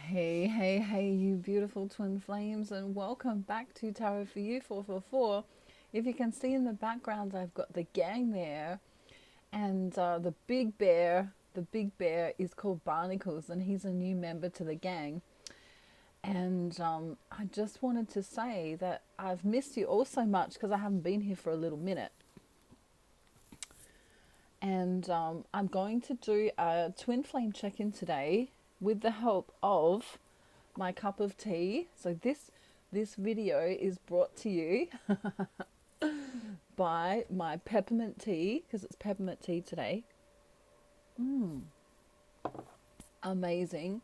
Hey, hey, hey, you beautiful twin flames, and welcome back to Tarot for You 444. If you can see in the background, I've got the gang there, and the big bear. The big bear is called Barnacles, and he's a new member to the gang. And I just wanted to say that I've missed you all so much because I haven't been here for a little minute. And I'm going to do a twin flame check-in today with the help of my cup of tea. So this video is brought to you by my peppermint tea, because it's peppermint tea today. Amazing.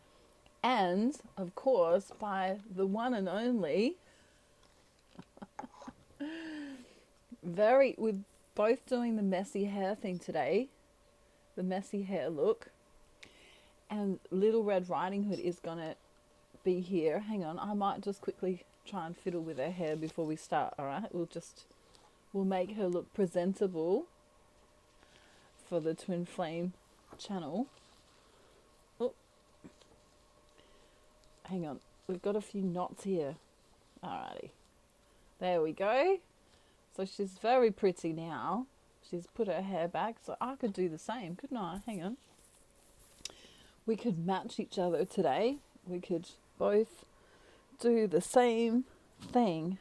And of course by the one and only we're both doing the messy hair thing today, the messy hair look. And Little Red Riding Hood is gonna be here. Hang on, I might just quickly try and fiddle with her hair before we start. All right, we'll make her look presentable for the Twin Flame channel. Oh, hang on, we've got a few knots here. Alrighty, there we go. So she's very pretty now. She's put her hair back, so I could do the same, couldn't I? Hang on. We could match each other today. We could both do the same thing.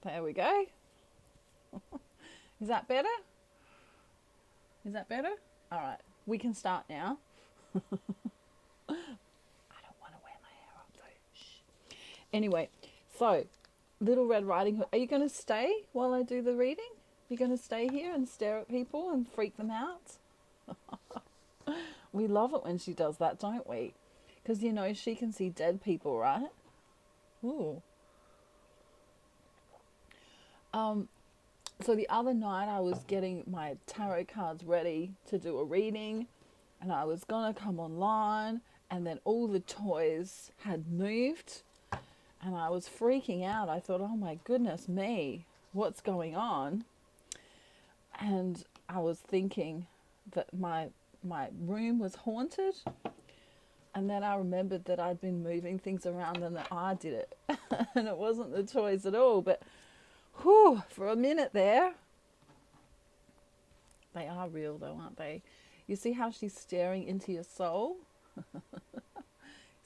There we go. Is that better? Is that better? All right, we can start now. I don't want to wear my hair up though. Shh. Anyway, so Little Red Riding Hood, are you going to stay while I do the reading? You're going to stay here and stare at people and freak them out? We love it when she does that, don't we? Because, you know, she can see dead people, right? Ooh. So the other night I was getting my tarot cards ready to do a reading, and I was going to come online, and then all the toys had moved, and I was freaking out. I thought, oh my goodness me, what's going on? And I was thinking that my room was haunted, and then I remembered that I'd been moving things around and that I did it and it wasn't the toys at all. But whew, for a minute there, they are real though, aren't they? You see how she's staring into your soul?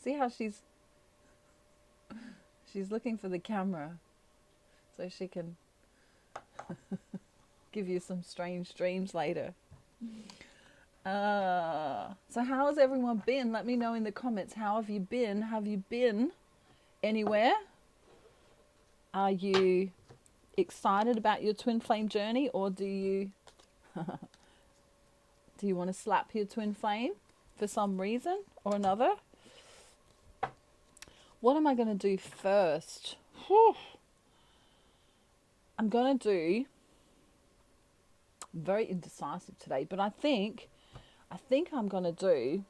See how she's looking for the camera so she can give you some strange dreams later. So how has everyone been? Let me know in the comments. How have you been? Have you been anywhere? Are you excited about your twin flame journey, or do you want to slap your twin flame for some reason or another? What am I going to do first? Whew. I'm going to do, very indecisive today, but I think I'm going to do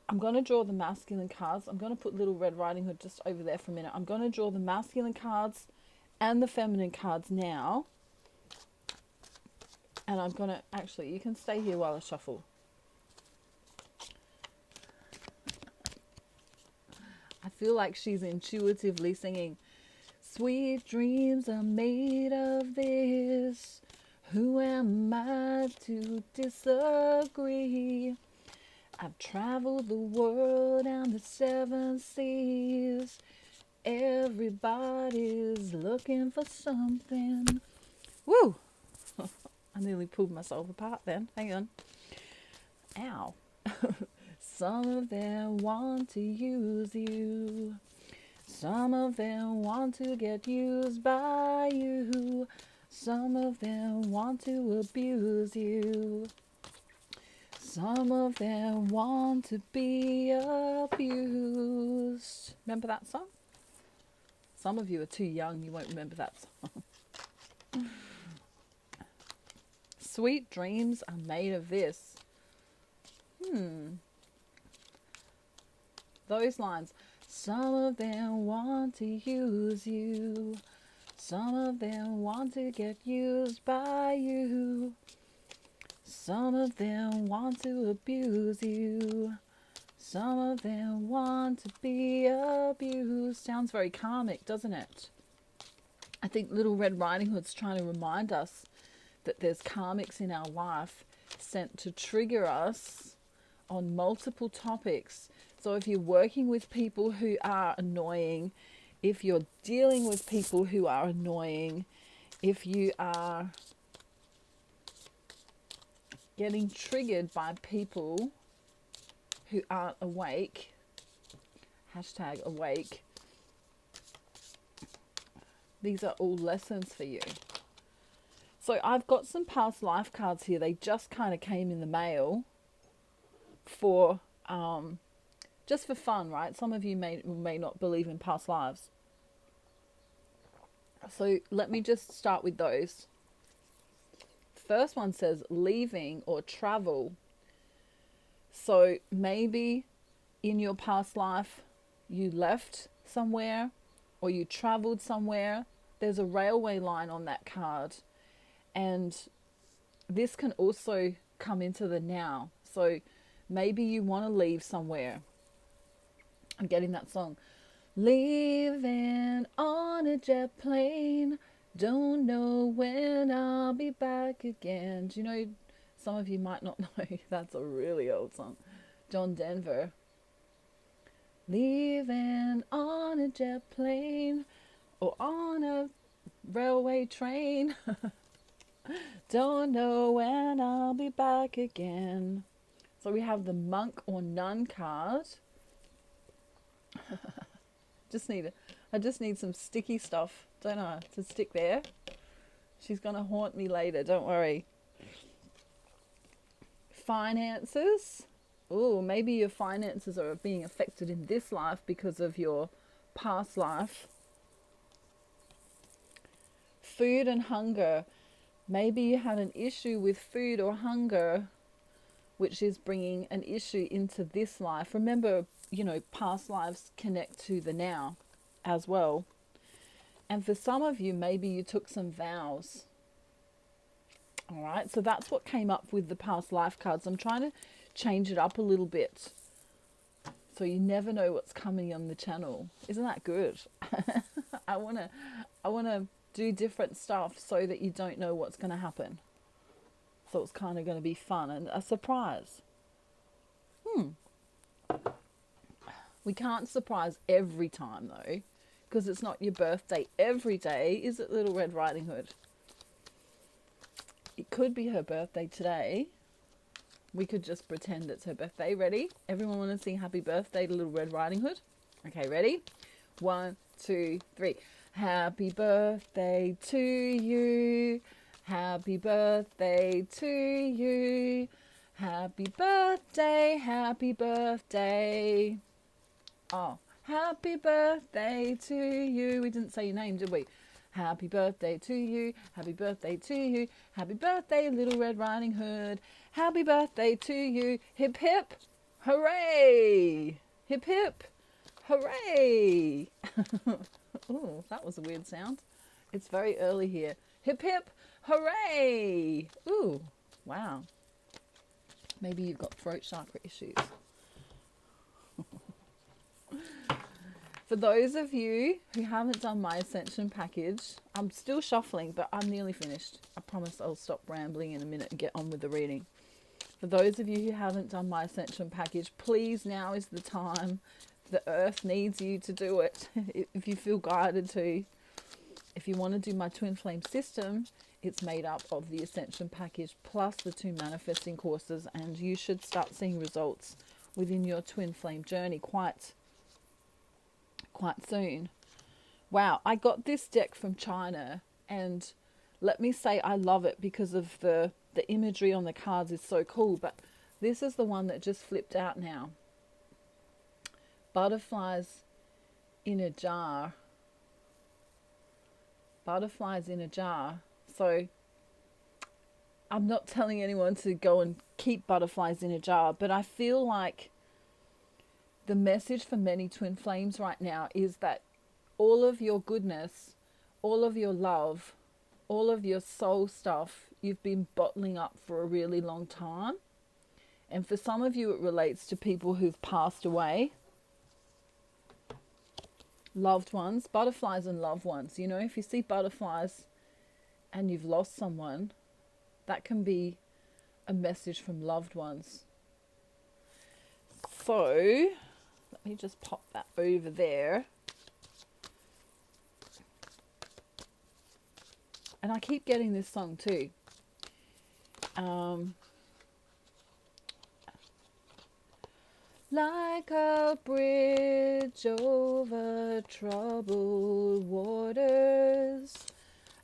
I'm going to draw the masculine cards. I'm going to put Little Red Riding Hood just over there for a minute. I'm going to draw the masculine cards and the feminine cards now. And I'm going to, actually, you can stay here while I shuffle. I feel like she's intuitively singing, "Sweet dreams are made of this. Who am I to disagree? I've traveled the world and the 7 seas. Everybody's looking for something." Woo! I nearly pulled myself apart then. Hang on. Ow. Some of them want to use you. Some of them want to get used by you. Some of them want to abuse you. Some of them want to be abused. Remember that song? Some of you are too young, you won't remember that song. Sweet dreams are made of this. Those lines. Some of them want to use you. Some of them want to get used by you. Some of them want to abuse you. Some of them want to be abused. Sounds very karmic, doesn't it? I think Little Red Riding Hood's trying to remind us that there's karmics in our life sent to trigger us on multiple topics. So if you're working with people who are annoying, if you're dealing with people who are annoying, if you are getting triggered by people who aren't awake, hashtag awake, these are all lessons for you. So I've got some past life cards here. They just kind of came in the mail for just for fun, right? Some of you may not believe in past lives. So let me just start with those. First one says leaving or travel. So maybe in your past life you left somewhere or you traveled somewhere. There's a railway line on that card. And this can also come into the now. So maybe you want to leave somewhere. I'm getting that song. Leaving on a jet plane. Don't know when I'll be back again. Do you know, some of you might not know, that's a really old song. John Denver. Leaving on a jet plane or on a railway train. Don't know when I'll be back again. So we have the monk or nun card. I just need some sticky stuff, don't I, to stick there. She's going to haunt me later, don't worry. Finances. Oh, maybe your finances are being affected in this life because of your past life. Food and hunger. Maybe you had an issue with food or hunger, which is bringing an issue into this life. Remember, you know, past lives connect to the now as well. And for some of you, maybe you took some vows. All right, so that's what came up with the past life cards. I'm trying to change it up a little bit so you never know what's coming on the channel. Isn't that good? I want to do different stuff so that you don't know what's going to happen. So it's kind of going to be fun and a surprise. We can't surprise every time though, because it's not your birthday every day, is it, Little Red Riding Hood? It could be her birthday today. We could just pretend it's her birthday. Ready? Everyone want to sing happy birthday to Little Red Riding Hood? Okay, ready? 1, 2, 3. Happy birthday to you. Happy birthday to you. Happy birthday, happy birthday. Oh, happy birthday to you. We didn't say your name, did we? Happy birthday to you. Happy birthday to you. Happy birthday, Little Red Riding Hood. Happy birthday to you. Hip hip. Hooray. Hip hip. Hooray. Oh, that was a weird sound. It's very early here. Hip hip. Hooray. Ooh, wow. Maybe you've got throat chakra issues. For those of you who haven't done my Ascension package, I'm still shuffling, but I'm nearly finished. I promise I'll stop rambling in a minute and get on with the reading. For those of you who haven't done my Ascension package, please, now is the time. The earth needs you to do it. If you feel guided to. If you want to do my Twin Flame system, it's made up of the Ascension package plus the 2 manifesting courses, and you should start seeing results within your Twin Flame journey quite soon. Wow, I got this deck from China, and let me say I love it because of the imagery on the cards is so cool, but this is the one that just flipped out now. Butterflies in a jar. Butterflies in a jar. So I'm not telling anyone to go and keep butterflies in a jar, but I feel like the message for many twin flames right now is that all of your goodness, all of your love, all of your soul stuff you've been bottling up for a really long time. And for some of you, it relates to people who've passed away. Loved ones, butterflies and loved ones. You know, if you see butterflies and you've lost someone, that can be a message from loved ones. So, let me just pop that over there. And I keep getting this song too. Like a bridge over troubled waters,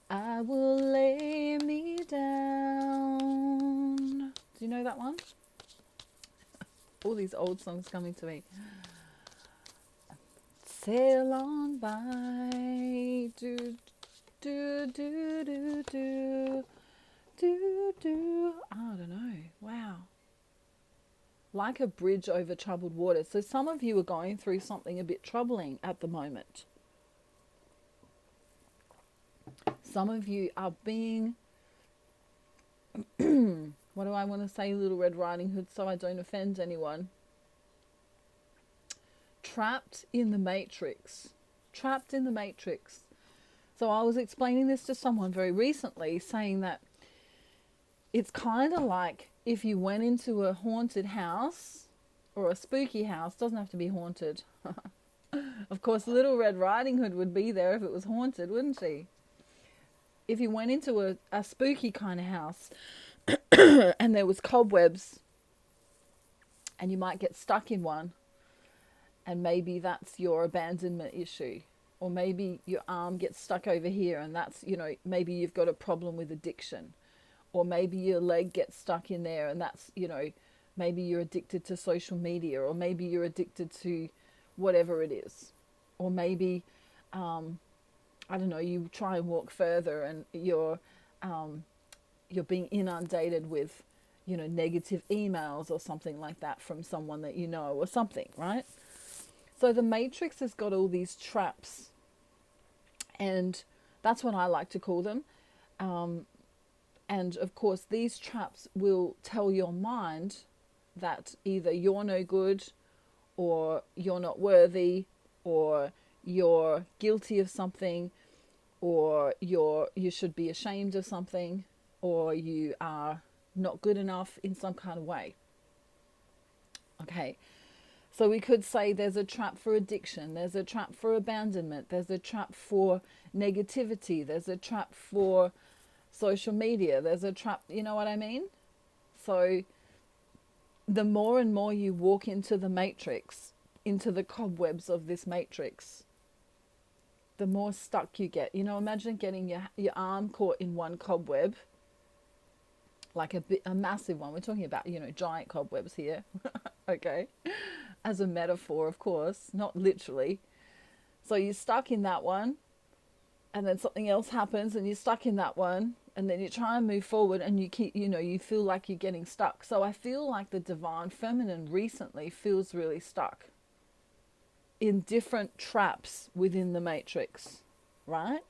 I will lay me down. Do you know that one? All these old songs coming to me. Sail on by, do, do, do, do, do, do, do. I don't know. Wow. Like a bridge over troubled waters. So some of you are going through something a bit troubling at the moment. Some of you are being, what do I want to say, Little Red Riding Hood, so I don't offend anyone? Trapped in the matrix. Trapped in the matrix. So I was explaining this to someone very recently, saying that it's kind of like if you went into a haunted house or a spooky house. Doesn't have to be haunted. Of course, Little Red Riding Hood would be there if it was haunted, wouldn't she? If you went into a spooky kind of house and there was cobwebs and you might get stuck in one, and maybe that's your abandonment issue. Or maybe your arm gets stuck over here and that's, you know, maybe you've got a problem with addiction. Or maybe your leg gets stuck in there and that's, you know, maybe you're addicted to social media, or maybe you're addicted to whatever it is. Or maybe, I don't know, you try and walk further and you're being inundated with, you know, negative emails or something like that from someone that you know or something, right? So the Matrix has got all these traps, and that's what I like to call them. And of course, these traps will tell your mind that either you're no good, or you're not worthy, or you're guilty of something, or you should be ashamed of something, or you are not good enough in some kind of way. Okay. So we could say there's a trap for addiction, there's a trap for abandonment, there's a trap for negativity, there's a trap for social media, there's a trap, you know what I mean? So the more and more you walk into the matrix, into the cobwebs of this matrix, the more stuck you get. You know, imagine getting your arm caught in one cobweb, like a massive one. We're talking about, you know, giant cobwebs here. Okay. As a metaphor, of course, not literally. So you're stuck in that one, and then something else happens and you're stuck in that one, and then you try and move forward and you keep, you know, you feel like you're getting stuck. So I feel like the divine feminine recently feels really stuck in different traps within the matrix, right?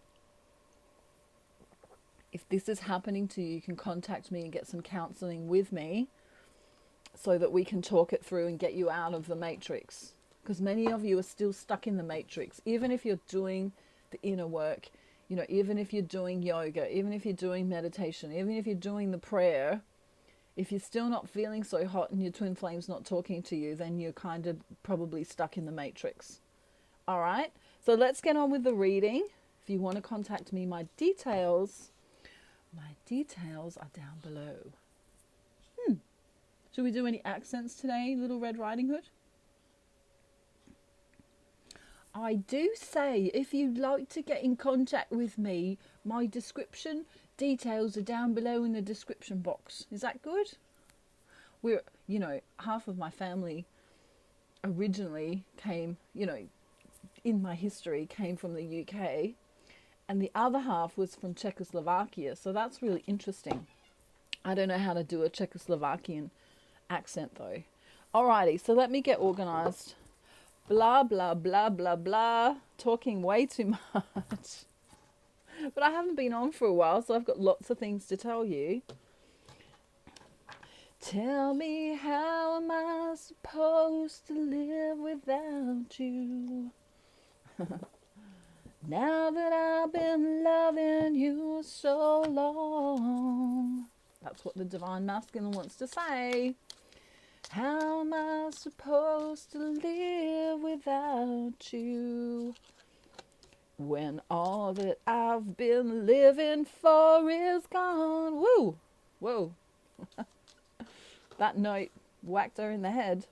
If this is happening to you, you can contact me and get some counseling with me, so that we can talk it through and get you out of the matrix. Because many of you are still stuck in the matrix. Even if you're doing the inner work, you know, even if you're doing yoga, even if you're doing meditation, even if you're doing the prayer, if you're still not feeling so hot and your twin flame's not talking to you, then you're kind of probably stuck in the matrix. All right. So let's get on with the reading. If you want to contact me, my details are down below. Should we do any accents today, Little Red Riding Hood? I do say, if you'd like to get in contact with me, my description details are down below in the description box. Is that good? We're, you know, half of my family originally came, you know, in my history came from the UK, and the other half was from Czechoslovakia. So that's really interesting. I don't know how to do a Czechoslovakian accent though. Alrighty, so let me get organized. Blah blah blah blah blah, talking way too much. But I haven't been on for a while, so I've got lots of things to tell you. Tell me, how am I supposed to live without you? Now that I've been loving you so long. That's what the Divine Masculine wants to say. How am I supposed to live without you? When all that I've been living for is gone. Woo! Whoa. That note whacked her in the head.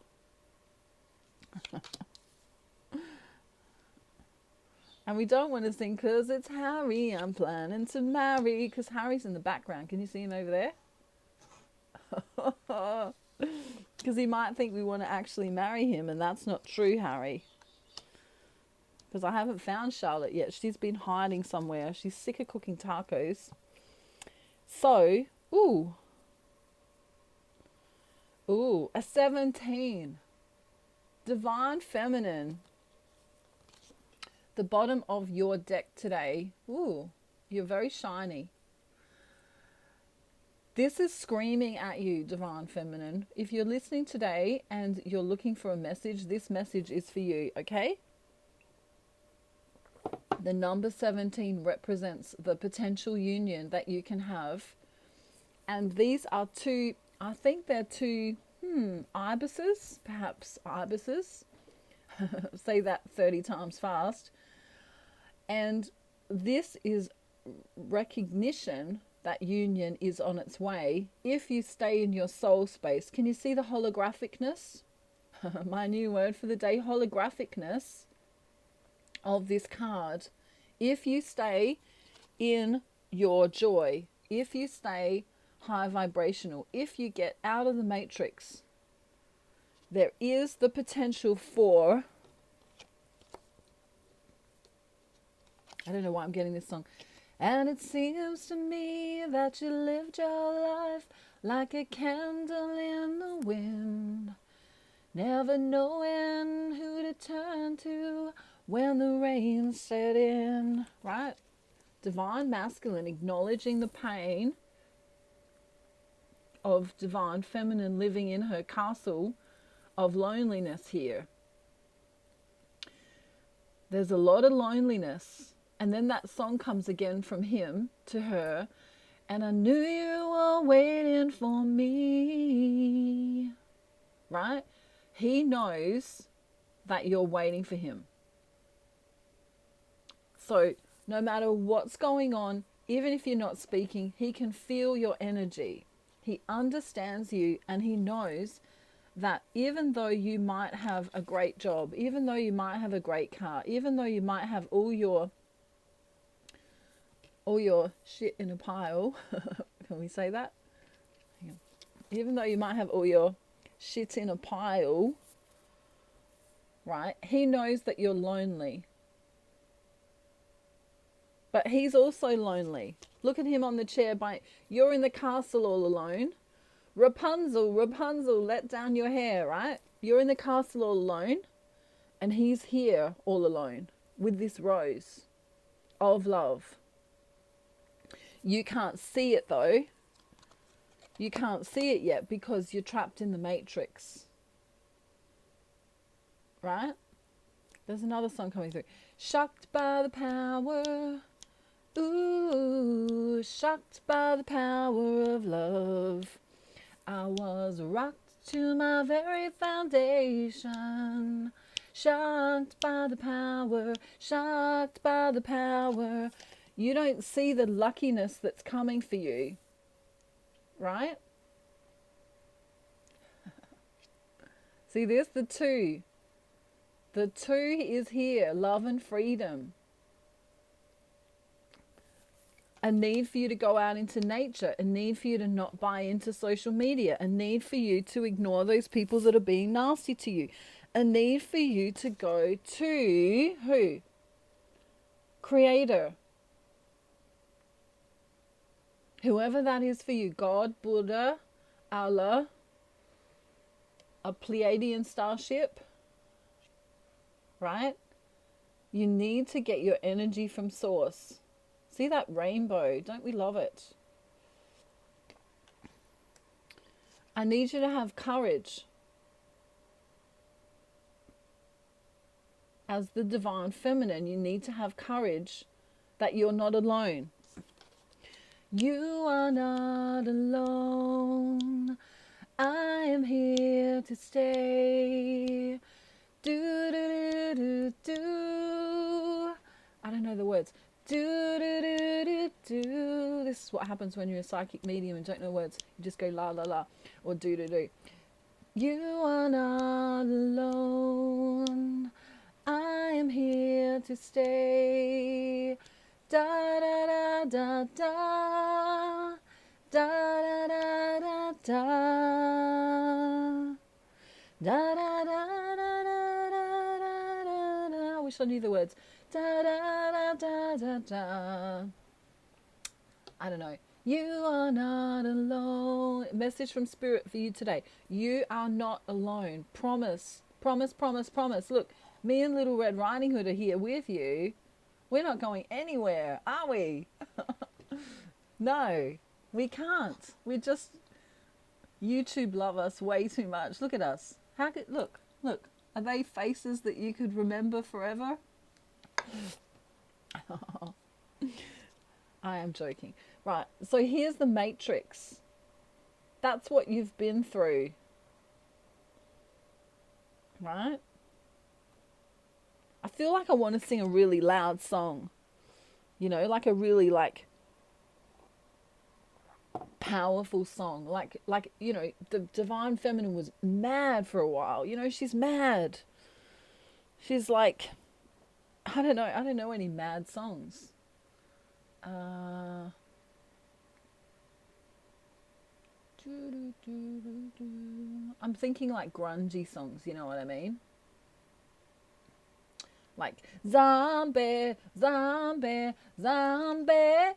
And we don't want to sing because it's Harry I'm planning to marry. Because Harry's in the background. Can you see him over there? Because he might think we want to actually marry him. And that's not true, Harry. Because I haven't found Charlotte yet. She's been hiding somewhere. She's sick of cooking tacos. So, ooh, a 17. Divine Feminine. The bottom of your deck today. Ooh, you're very shiny. This is screaming at you, Divine Feminine. If you're listening today and you're looking for a message, this message is for you, okay? The number 17 represents the potential union that you can have. And these are two, I think they're two, ibises, perhaps ibises. Say that 30 times fast. And this is recognition that union is on its way if you stay in your soul space. Can you see the holographicness? My new word for the day, holographicness of this card. If you stay in your joy, if you stay high vibrational, if you get out of the matrix, there is the potential for, I don't know why I'm getting this song. And it seems to me that you lived your life like a candle in the wind, never knowing who to turn to when the rain set in, right? Divine Masculine acknowledging the pain of Divine Feminine living in her castle of loneliness here. There's a lot of loneliness. And then that song comes again from him to her. And I knew you were waiting for me. Right? He knows that you're waiting for him. So no matter what's going on, even if you're not speaking, he can feel your energy. He understands you, and he knows that even though you might have a great job, even though you might have a great car, even though you might have all your shit in a pile, can we say that? Hang on. Even though you might have all your shit in a pile, right? He knows that you're lonely. But he's also lonely. Look at him on the chair. You're in the castle all alone. Rapunzel, Rapunzel, let down your hair, right? You're in the castle all alone. And he's here all alone with this rose of love. You can't see it though. You can't see it yet because you're trapped in the matrix. Right? There's another song coming through. Shocked by the power. Ooh, shocked by the power of love. I was rocked to my very foundation. Shocked by the power, shocked by the power. You don't see the luckiness that's coming for you, right? See this? The two. The two is here, love and freedom. A need for you to go out into nature, a need for you to not buy into social media, a need for you to ignore those people that are being nasty to you, a need for you to go to who? Creator. Whoever that is for you, God, Buddha, Allah, a Pleiadian starship, right? You need to get your energy from source. See that rainbow? Don't we love it? I need you to have courage as the divine feminine. You need to have courage that you're not alone. You are not alone. I am here to stay. Do do do do do. I don't know the words. Do do do do do. This is what happens when you're a psychic medium and don't know words. You just go la la la or do do do. You are not alone. I am here to stay. Da da da da da. Da da da da da. Da da da da da da da da. I wish I knew the words. Da da da da da da. I don't know. You are not alone. Message from Spirit for you today. You are not alone. Promise. Promise, promise, promise. Look, me and Little Red Riding Hood are here with you. We're not going anywhere, are we? No, we can't. We just... YouTube love us way too much. Look at us. How could... Look. Are they faces that you could remember forever? I am joking. Right, so here's the Matrix. That's what you've been through. Right? I feel like I want to sing a really loud song. You know, like a really powerful song. Like you know, the Divine Feminine was mad for a while. You know, she's mad. She's like, I don't know any mad songs. I'm thinking like grungy songs, you know what I mean? Like zombie, zombie, zombie.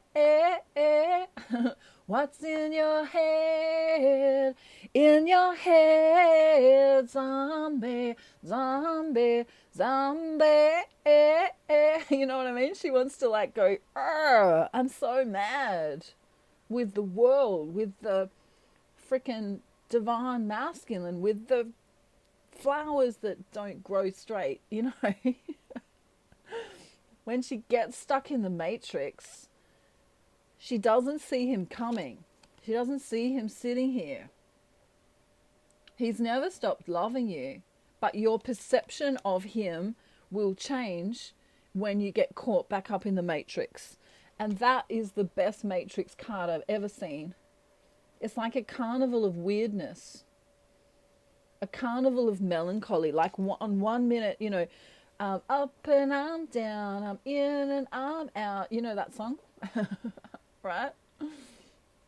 What's in your head? In your head, zombie, zombie, zombie. You know what I mean? She wants to like go, I'm so mad with the world, with the freaking divine masculine, with the flowers that don't grow straight, you know. When she gets stuck in the matrix, she doesn't see him coming. She doesn't see him sitting here. He's never stopped loving you, but your perception of him will change when you get caught back up in the matrix. And that is the best matrix card I've ever seen. It's like a carnival of weirdness, a carnival of melancholy. Like on 1 minute, you know, I'm up and I'm down, I'm in and I'm out. You know that song? Right?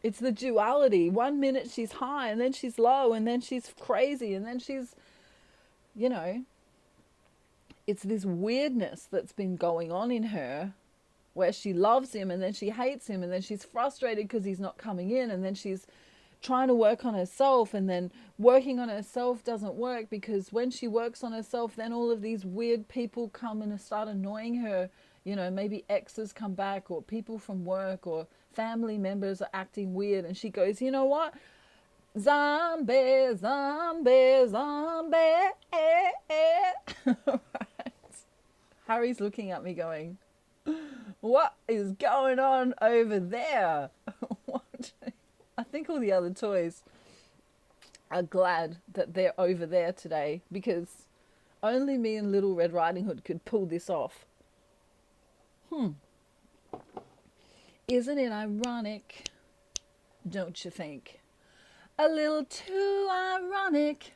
It's the duality. 1 minute she's high and then she's low and then she's crazy and then she's, you know, it's this weirdness that's been going on in her where she loves him and then she hates him and then she's frustrated because he's not coming in and then she's trying to work on herself and then working on herself doesn't work because when she works on herself then all of these weird people come and start annoying her. You know, maybe exes come back or people from work or family members are acting weird and she goes, you know what? Zombie, zombie, zombie. Right. Harry's looking at me going, what is going on over there? What? I think all the other toys are glad that they're over there today because only me and Little Red Riding Hood could pull this off. Isn't it ironic? Don't you think? A little too ironic.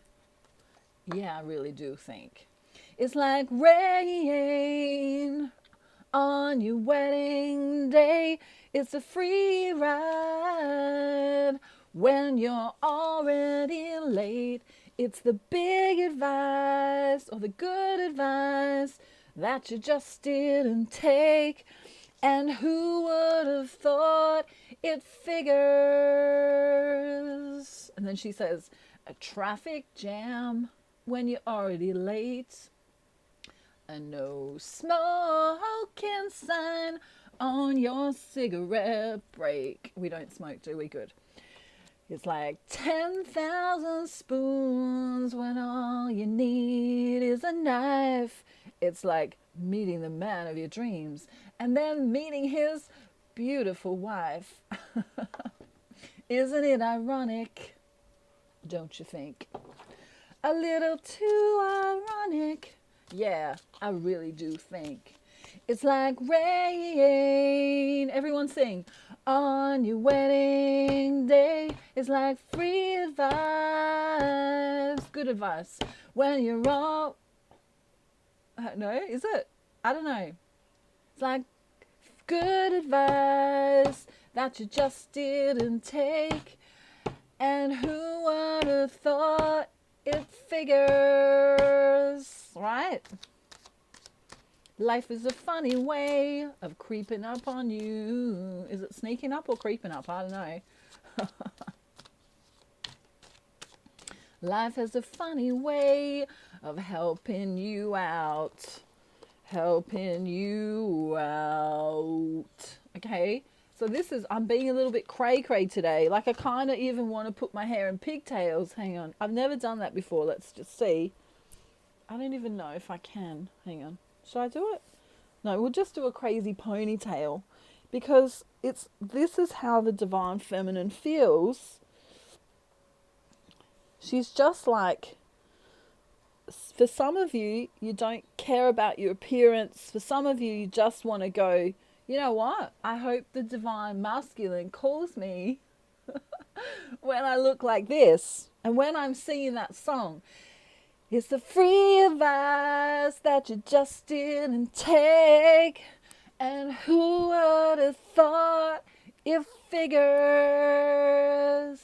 Yeah, I really do think. It's like rain on your wedding day. It's a free ride when you're already late. It's the big advice or the good advice that you just didn't take. And who would have thought it figures? And then she says, a traffic jam when you're already late. A no smoking sign on your cigarette break. We don't smoke, do we? Good. It's like 10,000 spoons when all you need is a knife. It's like meeting the man of your dreams and then meeting his beautiful wife. Isn't it ironic? Don't you think? A little too ironic. Yeah, I really do think. It's like rain. Everyone sing. On your wedding day. It's like free advice. Good advice. When you're all... No, is it? I don't know. It's like good advice that you just didn't take. And who would have thought it figures, right? Life is a funny way of creeping up on you. Is it sneaking up or creeping up? I don't know. Life has a funny way of helping you out. Helping you out. Okay? So this is, I'm being a little bit cray-cray today. Like I kind of even want to put my hair in pigtails. Hang on. I've never done that before. Let's just see. I don't even know if I can. Hang on. Should I do it? No, we'll just do a crazy ponytail. Because this is how the divine feminine feels. She's just like, for some of you, you don't care about your appearance. For some of you, you just want to go, you know what? I hope the divine masculine calls me when I look like this. And when I'm singing that song, it's the free advice that you just didn't take. And who would have thought it figures?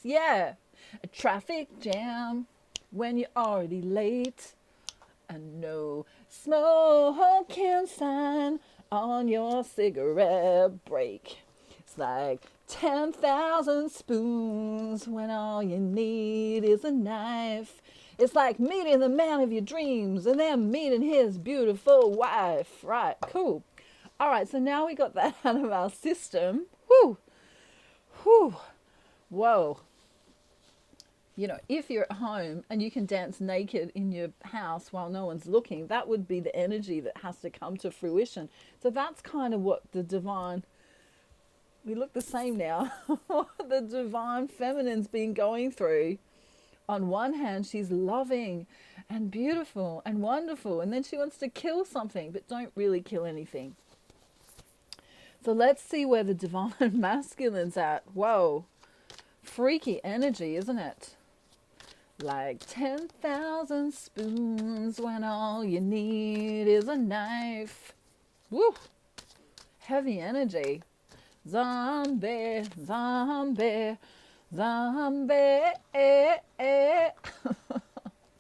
Yeah. A traffic jam when you're already late. A no smoking sign on your cigarette break. It's like 10,000 spoons when all you need is a knife. It's like meeting the man of your dreams and then meeting his beautiful wife. Right, cool. All right, so now we got that out of our system. Whew. Whew. Whoa. You know, if you're at home and you can dance naked in your house while no one's looking, that would be the energy that has to come to fruition. So that's kind of what the divine, we look the same now, the divine feminine's been going through. On one hand, she's loving and beautiful and wonderful, and then she wants to kill something, but don't really kill anything. So let's see where the divine masculine's at. Whoa, freaky energy, isn't it? Like 10,000 spoons when all you need is a knife. Woo! Heavy energy. Zombie, zombie, zombie.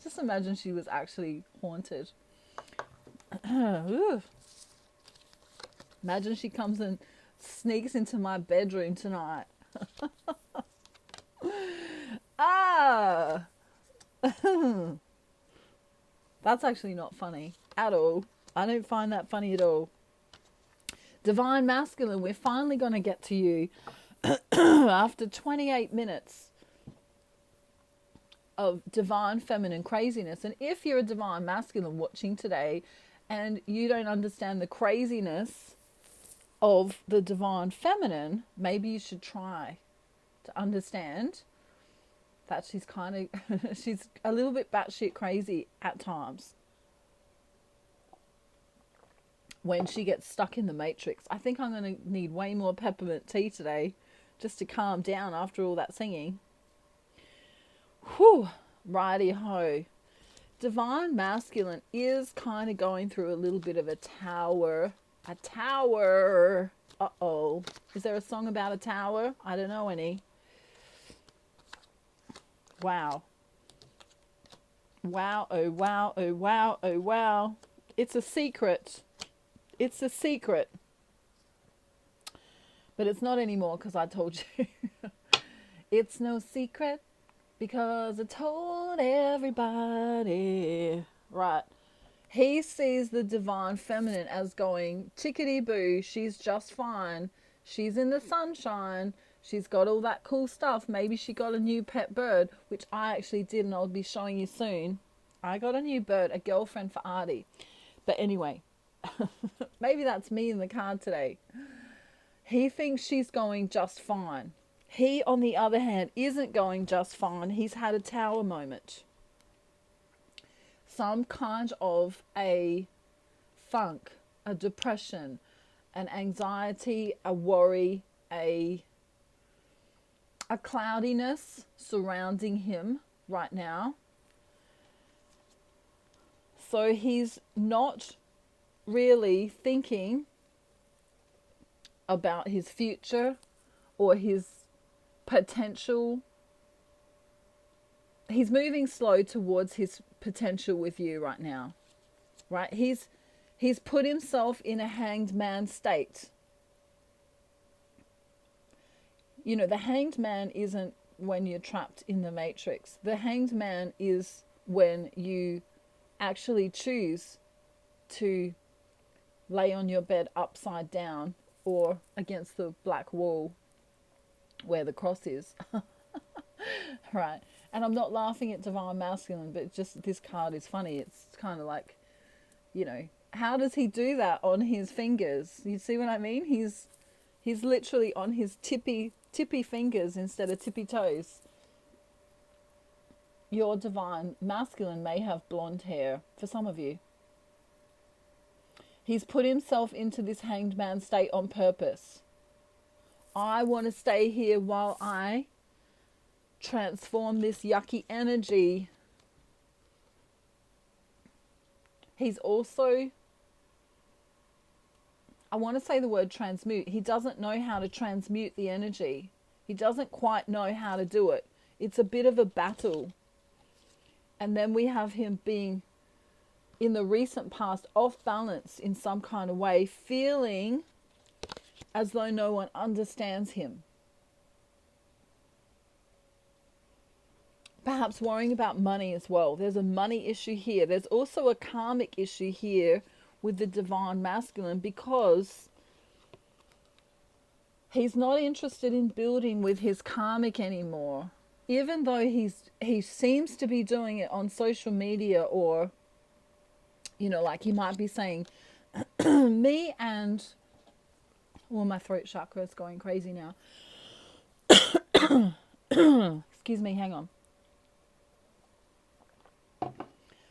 Just imagine she was actually haunted. Imagine she comes and sneaks into my bedroom tonight. Ah! That's actually not funny at all. I don't find that funny at all. Divine masculine, we're finally going to get to you after 28 minutes of divine feminine craziness. And if you're a divine masculine watching today and you don't understand the craziness of the divine feminine, maybe you should try to understand that she's kind of, she's a little bit batshit crazy at times. When she gets stuck in the matrix. I think I'm going to need way more peppermint tea today just to calm down after all that singing. Whew, righty ho. Divine masculine is kind of going through a little bit of a tower. A tower. Uh-oh. Is there a song about a tower? I don't know any. Wow. Wow, oh wow, oh wow, oh wow. It's a secret. It's a secret. But it's not anymore because I told you. It's no secret because I told everybody. Right. He sees the divine feminine as going, tickety boo, she's just fine. She's in the sunshine. She's got all that cool stuff. Maybe she got a new pet bird, which I actually did, and I'll be showing you soon. I got a new bird, a girlfriend for Artie. But anyway, maybe that's me in the card today. He thinks she's going just fine. He, on the other hand, isn't going just fine. He's had a tower moment. Some kind of a funk, a depression, an anxiety, a worry, a cloudiness surrounding him right now. So he's not really thinking about his future or his potential. He's moving slow towards his potential with you right now, right? He's put himself in a hanged man state. You know, the hanged man isn't when you're trapped in the matrix. The hanged man is when you actually choose to lay on your bed upside down or against the black wall where the cross is. Right. And I'm not laughing at divine masculine, but just this card is funny. It's kind of like, you know, how does he do that on his fingers? You see what I mean? He's literally on his tippy fingers instead of tippy toes. Your divine masculine may have blonde hair for some of you. He's put himself into this hanged man state on purpose. I want to stay here while I transform this yucky energy. He's also, I want to say the word transmute. He doesn't know how to transmute the energy. He doesn't quite know how to do it. It's a bit of a battle. And then we have him being, in the recent past, off balance in some kind of way, feeling as though no one understands him. Perhaps worrying about money as well. There's a money issue here. There's also a karmic issue here with the divine masculine, because he's not interested in building with his karmic anymore. Even though he seems to be doing it on social media, or, you know, like he might be saying, me and, well, my throat chakra is going crazy now. Excuse me, hang on.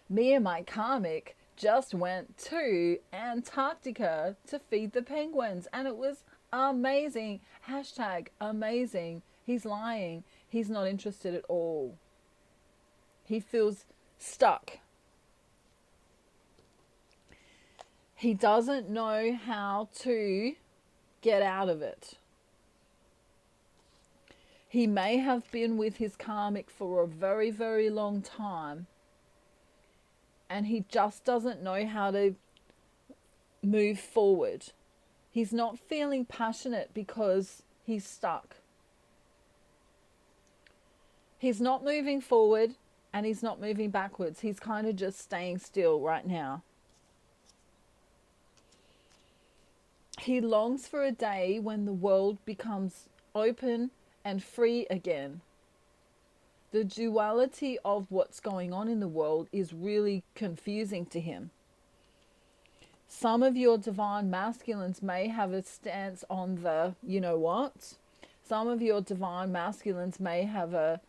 Me and my karmic just went to Antarctica to feed the penguins, and it was amazing. Hashtag amazing. He's lying. He's not interested at all. He feels stuck. He doesn't know how to get out of it. He may have been with his karmic for a very, very long time, and he just doesn't know how to move forward. He's not feeling passionate because he's stuck. He's not moving forward and he's not moving backwards. He's kind of just staying still right now. He longs for a day when the world becomes open and free again. The duality of what's going on in the world is really confusing to him. Some of your divine masculines may have a stance on the, you know what? Some of your divine masculines may have a,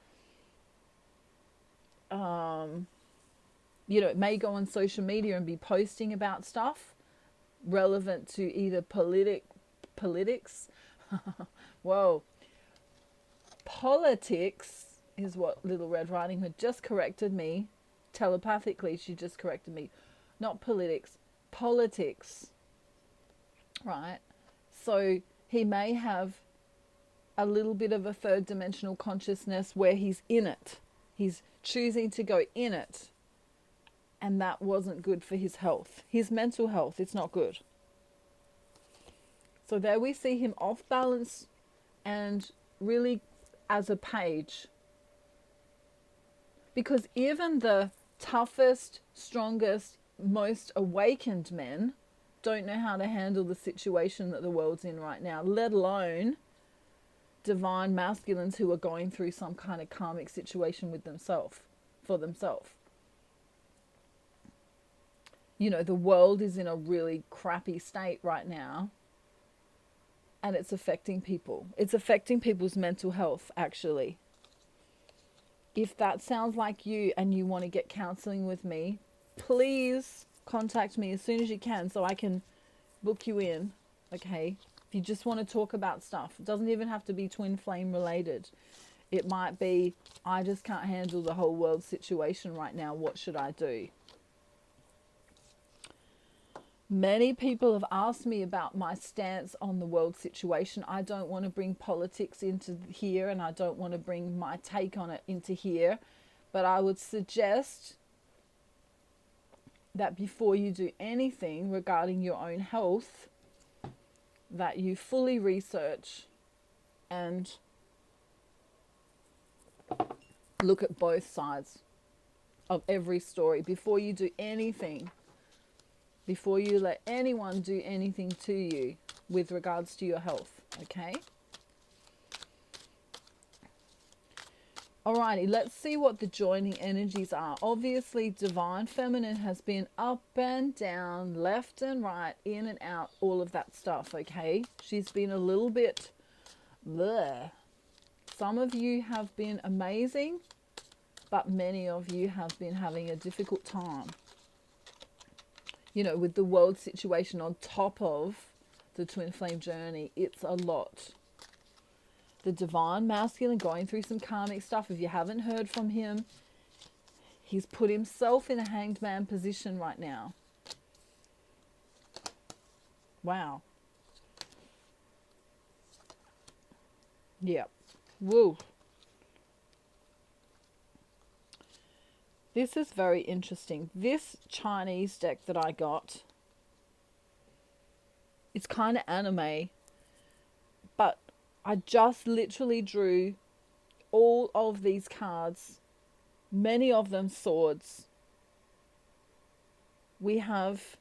you know, may go on social media and be posting about stuff relevant to either politics. Whoa. Politics is what Little Red Riding Hood just corrected me. Telepathically, she just corrected me. Not politics. Politics. Right? So he may have a little bit of a third dimensional consciousness where he's in it. He's choosing to go in it. And that wasn't good for his health. His mental health, it's not good. So there we see him off balance and really as a page. Because even the toughest, strongest, most awakened men don't know how to handle the situation that the world's in right now, let alone divine masculines who are going through some kind of karmic situation with themselves, for themselves. You know, the world is in a really crappy state right now, and it's affecting people. It's affecting people's mental health, actually. If that sounds like you and you want to get counseling with me, please contact me as soon as you can so I can book you in, okay? If you just want to talk about stuff, it doesn't even have to be twin flame related. It might be, I just can't handle the whole world situation right now. What should I do? Many people have asked me about my stance on the world situation. I don't want to bring politics into here, and I don't want to bring my take on it into here. But I would suggest that before you do anything regarding your own health, that you fully research and look at both sides of every story before you do anything. Before you let anyone do anything to you with regards to your health, okay? Alrighty, let's see what the joining energies are. Obviously, divine feminine has been up and down, left and right, in and out, all of that stuff, okay? She's been a little bit bleh. Some of you have been amazing, but many of you have been having a difficult time. You know, with the world situation on top of the twin flame journey, it's a lot. The divine masculine going through some karmic stuff. If you haven't heard from him, he's put himself in a hanged man position right now. Wow. Yep. Woo. This is very interesting. This Chinese deck that I got, it's kind of anime, but I just literally drew all of these cards, many of them swords. We have,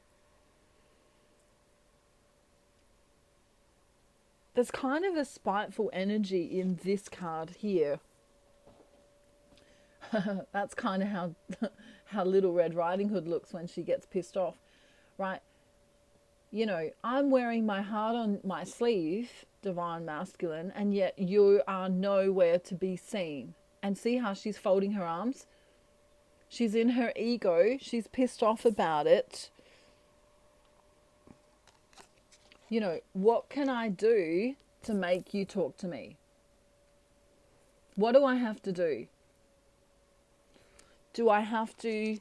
there's kind of a spiteful energy in this card here. That's kind of how Little Red Riding Hood looks when she gets pissed off, right? You know, I'm wearing my heart on my sleeve, divine masculine, and yet you are nowhere to be seen. And see how she's folding her arms? She's in her ego. She's pissed off about it. You know, what can I do to make you talk to me? What do I have to do? Do I have to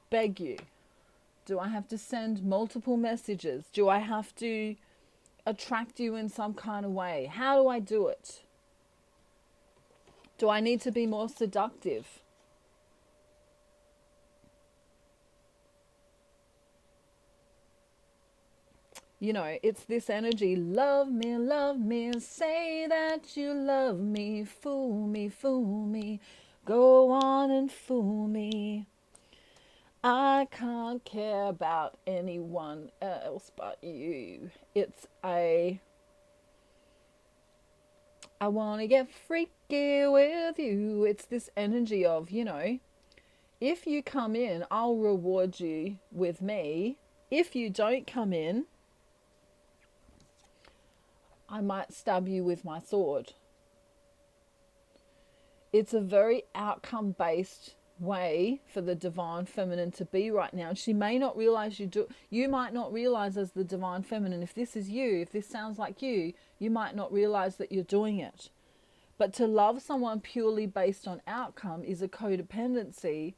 beg you? Do I have to send multiple messages? Do I have to attract you in some kind of way? How do I do it? Do I need to be more seductive? You know, it's this energy, love me, say that you love me, fool me. Go on and fool me. I can't care about anyone else but you. It's I want to get freaky with you. It's this energy of, you know, if you come in, I'll reward you with me. If you don't come in, I might stab you with my sword. It's a very outcome-based way for the divine feminine to be right now. She may not realize you might not realize as the divine feminine, if this is you, if this sounds like you might not realize that you're doing it. But to love someone purely based on outcome is a codependency,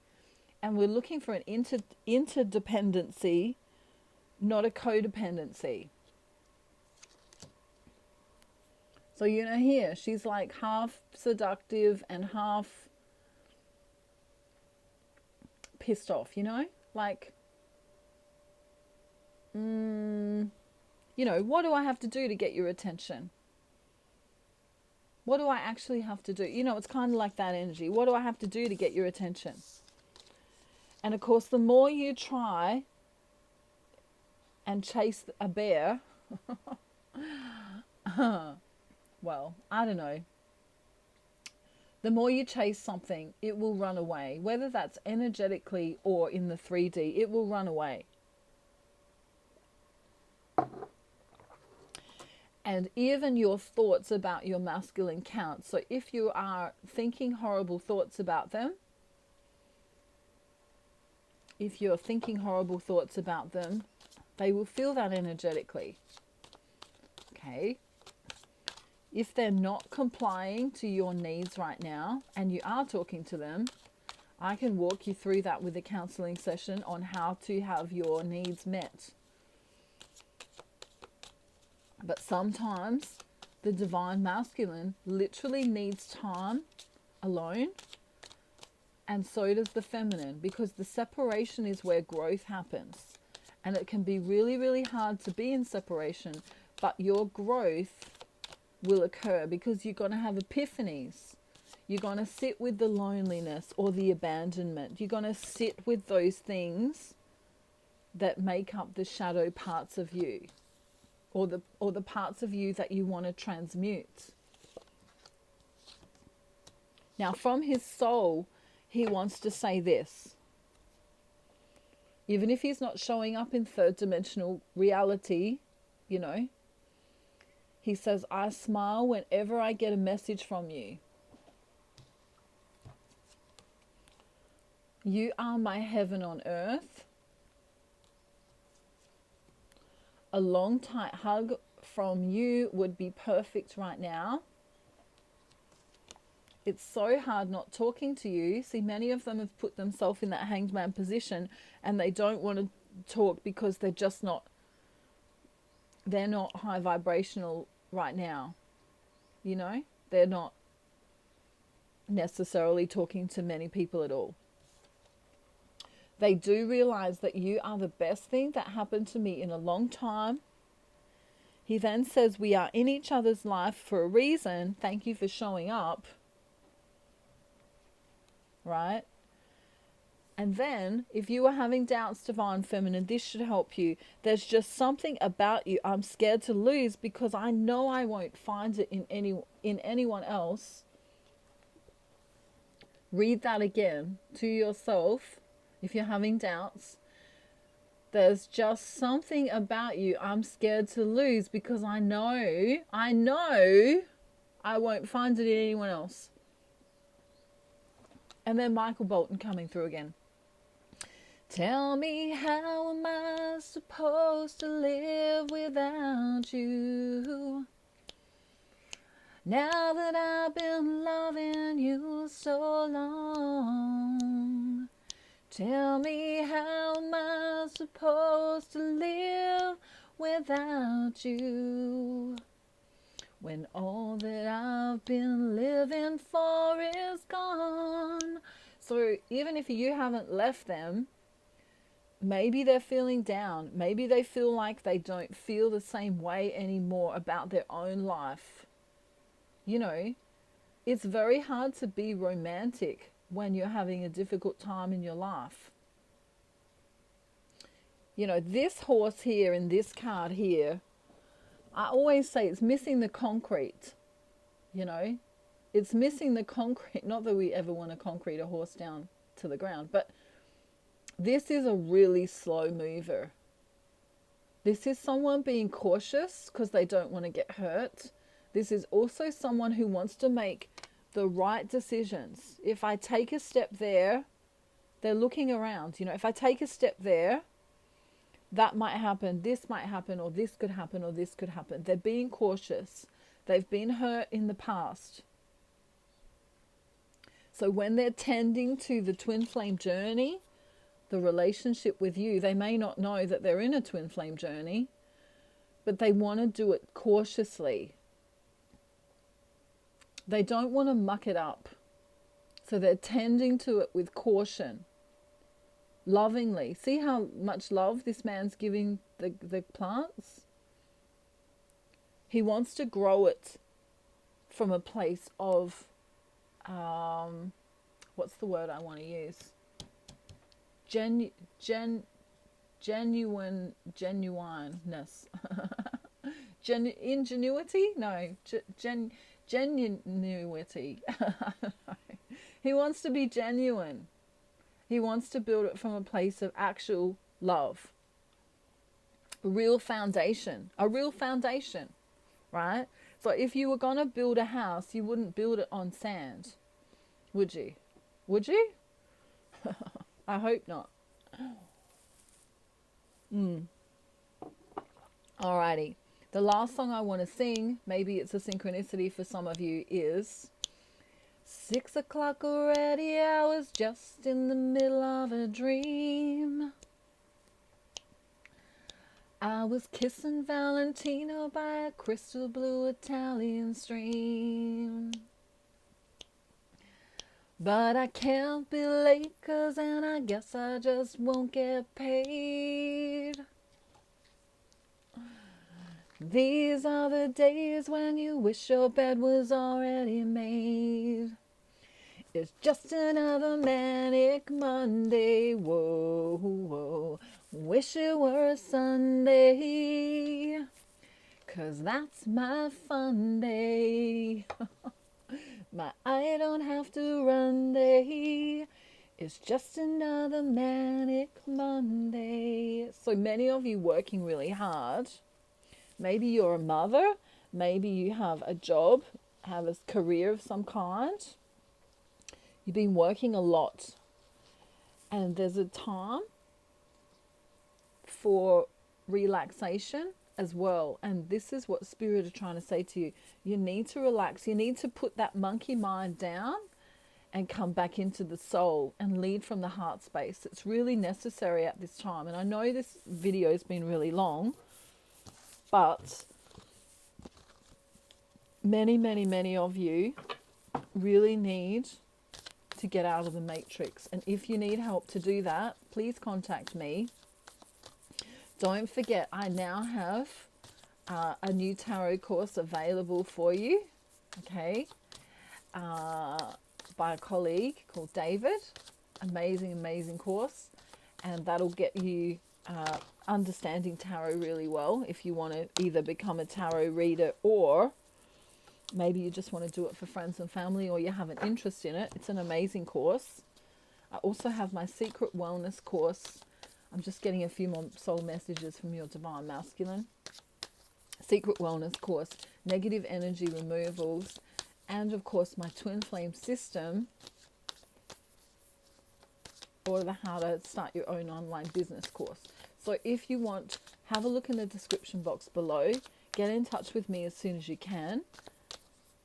and we're looking for an interdependency, not a codependency. So, you know, here, she's like half seductive and half pissed off, you know? Like, you know, what do I have to do to get your attention? What do I actually have to do? You know, it's kind of like that energy. What do I have to do to get your attention? And of course, the more you try and chase a bear, well, I don't know. The more you chase something, it will run away. Whether that's energetically or in the 3D, it will run away. And even your thoughts about your masculine count. So if you are thinking horrible thoughts about them, if you're thinking horrible thoughts about them, they will feel that energetically. Okay? If they're not complying to your needs right now, and you are talking to them, I can walk you through that with a counseling session on how to have your needs met. But sometimes the divine masculine literally needs time alone, and so does the feminine, because the separation is where growth happens. And it can be really, really hard to be in separation, but your growth will occur because you're going to have epiphanies. You're going to sit with the loneliness or the abandonment. You're going to sit with those things that make up the shadow parts of you, or the parts of you that you want to transmute. Now, from his soul, he wants to say this. Even if he's not showing up in third dimensional reality, you know, he says, I smile whenever I get a message from you. You are my heaven on earth. A long, tight hug from you would be perfect right now. It's so hard not talking to you. See, many of them have put themselves in that hanged man position, and they don't want to talk because they're not high vibrational right now. You know, they're not necessarily talking to many people at all. They do realize that you are the best thing that happened to me in a long time. He then says, we are in each other's life for a reason. Thank you for showing up. Right? And then, if you are having doubts, divine feminine, this should help you. There's just something about you I'm scared to lose because I know I won't find it in anyone else. Read that again to yourself if you're having doubts. There's just something about you I'm scared to lose because I know I won't find it in anyone else. And then Michael Bolton coming through again. Tell me, how am I supposed to live without you? Now that I've been loving you so long. Tell me, how am I supposed to live without you? When all that I've been living for is gone. So even if you haven't left them, maybe they're feeling down. Maybe they feel like they don't feel the same way anymore about their own life. You know, it's very hard to be romantic when you're having a difficult time in your life. You know, this horse here in this card here, I always say it's missing the concrete, you know. It's missing the concrete. Not that we ever want to concrete a horse down to the ground, but this is a really slow mover. This is someone being cautious because they don't want to get hurt. This is also someone who wants to make the right decisions. If I take a step there, they're looking around. You know, if I take a step there, that might happen, this might happen, or this could happen, or this could happen. They're being cautious. They've been hurt in the past. So when they're tending to the twin flame journey, the relationship with you, they may not know that they're in a twin flame journey, but they want to do it cautiously. They don't want to muck it up. So they're tending to it with caution. Lovingly. See how much love this man's giving the plants? He wants to grow it from a place of, what's the word I want to use? gen, gen, genuineness. Ingenuity? No, genuinity. He wants to be genuine. He wants to build it from a place of actual love. A real foundation, right? So if you were going to build a house, you wouldn't build it on sand, would you? Would you? I hope not. Alrighty. The last song I want to sing, maybe it's a synchronicity for some of you, is 6 o'clock already, I was just in the middle of a dream. I was kissing Valentino by a crystal blue Italian stream. But I can't be late, 'cause then I guess I just won't get paid. These are the days when you wish your bed was already made. It's just another manic Monday, whoa, whoa. Wish it were a Sunday, 'cause that's my fun day. My I don't have to run day. It's just another manic Monday. So many of you working really hard. Maybe you're a mother. Maybe you have a job, have a career of some kind. You've been working a lot. And there's a time for relaxation as well. And this is what Spirit are trying to say to you. You need to relax. You need to put that monkey mind down and come back into the soul and lead from the heart space. It's really necessary at this time. And I know this video has been really long, but many of you really need to get out of the matrix. And if you need help to do that, please contact me. Don't forget, I now have a new tarot course available for you, okay, by a colleague called David. Amazing course. And that'll get you understanding tarot really well if you want to either become a tarot reader, or maybe you just want to do it for friends and family, or you have an interest in it. It's an amazing course. I also have my secret wellness course. I'm just getting a few more soul messages from your divine masculine. Secret wellness course, negative energy removals, and of course my twin flame system, or the how to start your own online business course. So if you want, have a look in the description box below. Get in touch with me as soon as you can.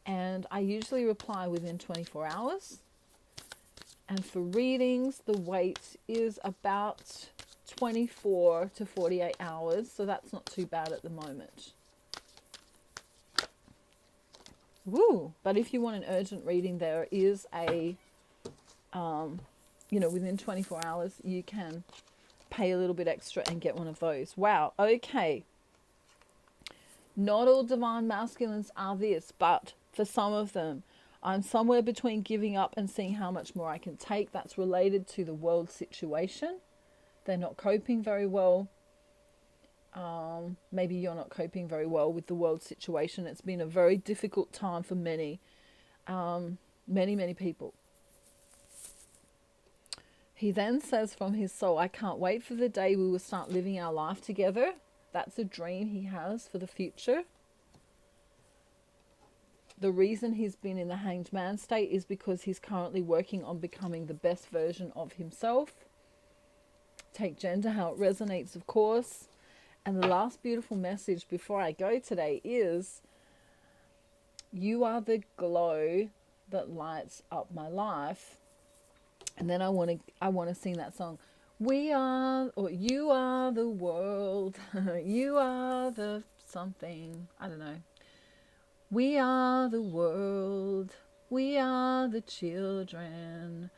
And I usually reply within 24 hours. And for readings, the wait is about 24 to 48 hours. So that's not too bad at the moment. Woo! But if you want an urgent reading, there is a, within 24 hours, you can pay a little bit extra and get one of those. Wow. Okay. Not all divine masculines are this, but for some of them, I'm somewhere between giving up and seeing how much more I can take. That's related to the world situation. They're not coping very well. Maybe you're not coping very well with the world situation. It's been a very difficult time for many people. He then says from his soul, I can't wait for the day we will start living our life together. That's a dream he has for the future. The reason he's been in the hanged man state is because he's currently working on becoming the best version of himself. Take gender how it resonates, of course. And the last beautiful message before I go today is, you are the glow that lights up my life. And then I want to sing that song. We are, or you are the world. You are the something. I don't know. We are the world. We are the children.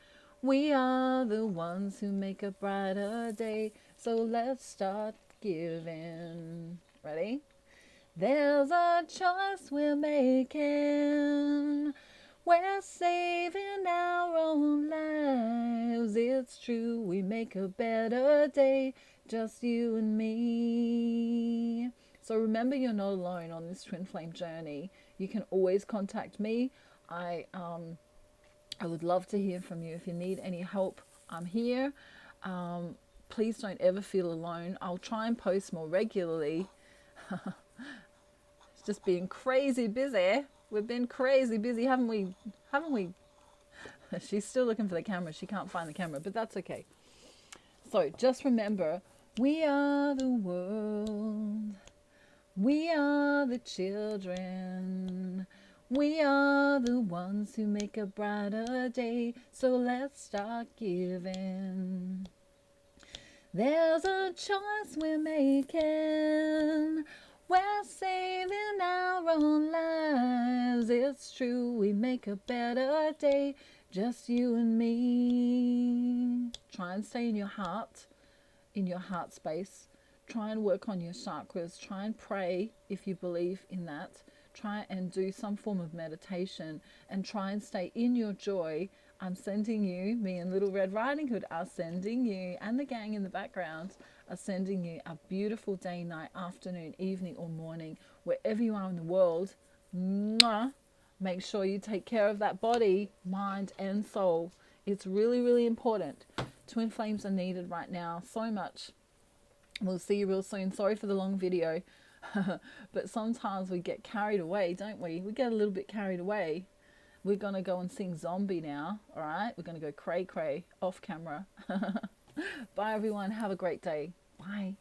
We are the ones who make a brighter day. So let's start giving. Ready? There's a choice we're making. We're saving our own lives. It's true, we make a better day, just you and me. So remember, you're not alone on this twin flame journey. You can always contact me. I would love to hear from you. If you need any help, I'm here. Please don't ever feel alone. I'll try and post more regularly. It's just been crazy busy. We've been crazy busy, haven't we? Haven't we? She's still looking for the camera. She can't find the camera, but that's okay. So just remember, we are the world. We are the children. We are the ones who make a brighter day. So let's start giving. There's a choice we're making. We're saving our own lives. It's true, we make a better day, just you and me. Try and stay in your heart space. Try and work on your chakras. Try and pray if you believe in that. Try and do some form of meditation and try and stay in your joy. I'm sending you, me and Little Red Riding Hood are sending you, and the gang in the background are sending you a beautiful day, night, afternoon, evening, or morning, wherever you are in the world. Mwah. Make sure you take care of that body, mind, and soul. It's really, really important. Twin flames are needed right now so much. We'll see you real soon. Sorry for the long video. But sometimes we get carried away, don't we? We get a little bit carried away. We're going to go and sing Zombie now, all right? We're going to go cray cray off camera. Bye, everyone. Have a great day. Bye.